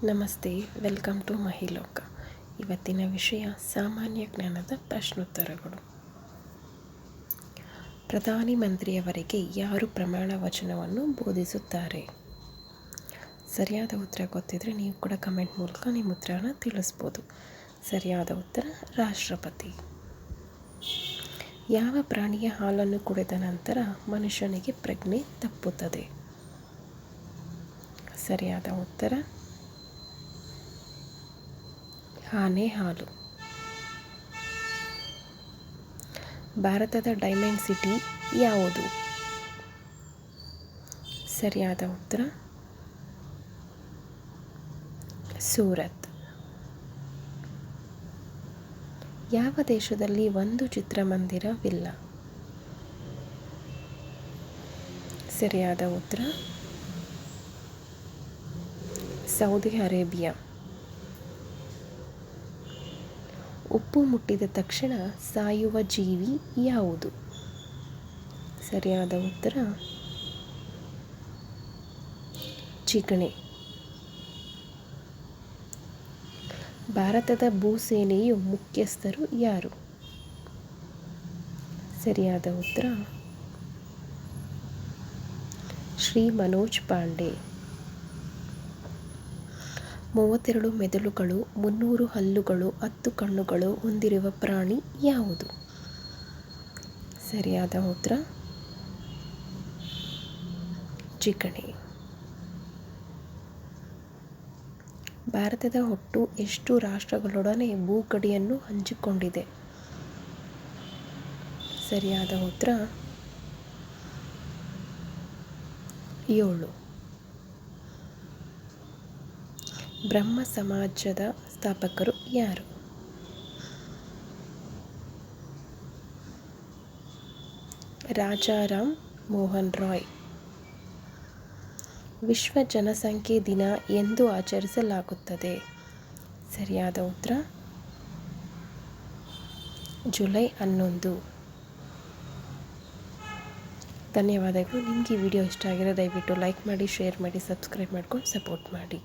ನಮಸ್ತೆ, welcome to ಮಹಿಲೋಕ. ಇವತ್ತಿನ ವಿಷಯ ಸಾಮಾನ್ಯ ಜ್ಞಾನದ ಪ್ರಶ್ನೋತ್ತರಗಳು. ಪ್ರಧಾನಿ ಮಂತ್ರಿಯವರಿಗೆ ಯಾರು ಪ್ರಮಾಣ ವಚನವನ್ನು ಬೋಧಿಸುತ್ತಾರೆ? ಸರಿಯಾದ ಉತ್ತರ ಗೊತ್ತಿದ್ರೆ ನೀವು ಕೂಡ ಕಮೆಂಟ್ ಮೂಲಕ ನಿಮ್ಮ ಉತ್ತರನ ತಿಳಿಸ್ಬೋದು. ಸರಿಯಾದ ಉತ್ತರ ರಾಷ್ಟ್ರಪತಿ. ಯಾವ ಪ್ರಾಣಿಯ ಹಾಲನ್ನು ಕುಡಿದ ನಂತರ ಮನುಷ್ಯನಿಗೆ ಪ್ರಜ್ಞೆ ತಪ್ಪುತ್ತದೆ? ಸರಿಯಾದ ಉತ್ತರ ಆನೆ ಹಾಲು. ಭಾರತದ ಡೈಮಂಡ್ ಸಿಟಿ ಯಾವುದು? ಸರಿಯಾದ ಉತ್ತರ ಸೂರತ್. ಯಾವ ದೇಶದಲ್ಲಿ ಒಂದು ಚಿತ್ರಮಂದಿರವಿಲ್ಲ? ಸರಿಯಾದ ಉತ್ತರ ಸೌದಿ ಅರೇಬಿಯಾ. ಉಪ್ಪು ಮುಟ್ಟಿದ ತಕ್ಷಣ ಸಾಯುವ ಜೀವಿ ಯಾವುದು? ಸರಿಯಾದ ಉತ್ತರ ಚಿಗಣೆ. ಭಾರತದ ಭೂಸೇನೆಯ ಮುಖ್ಯಸ್ಥರು ಯಾರು? ಸರಿಯಾದ ಉತ್ತರ ಶ್ರೀ ಮನೋಜ್ ಪಾಂಡೆ. 32 ಮೆದುಳುಗಳು, 300 ಹಲ್ಲುಗಳು, 10 ಕಣ್ಣುಗಳು ಹೊಂದಿರುವ ಪ್ರಾಣಿ ಯಾವುದು? ಸರಿಯಾದ ಉತ್ತರ ಚಿಗಣೆ. ಭಾರತದ ಒಟ್ಟು ಎಷ್ಟು ರಾಷ್ಟ್ರಗಳೊಡನೆ ಭೂಗಡಿಯನ್ನು ಹಂಚಿಕೊಂಡಿದೆ? ಸರಿಯಾದ ಉತ್ತರ 7. ಬ್ರಹ್ಮ ಸಮಾಜದ ಸ್ಥಾಪಕರು ಯಾರು? ರಾಜಾರಾಮ್ ಮೋಹನ್ ರಾಯ್. ವಿಶ್ವ ಜನಸಂಖ್ಯೆ ದಿನ ಎಂದು ಆಚರಿಸಲಾಗುತ್ತದೆ? ಸರಿಯಾದ ಉತ್ತರ ಜುಲೈ 11. ಧನ್ಯವಾದಗಳು. ನಿಮಗೆ ಈ ವಿಡಿಯೋ ಇಷ್ಟ ಆಗಿರೋ ದಯವಿಟ್ಟು ಲೈಕ್ ಮಾಡಿ, ಶೇರ್ ಮಾಡಿ, ಸಬ್ಸ್ಕ್ರೈಬ್ ಮಾಡ್ಕೊಂಡು ಸಪೋರ್ಟ್ ಮಾಡಿ.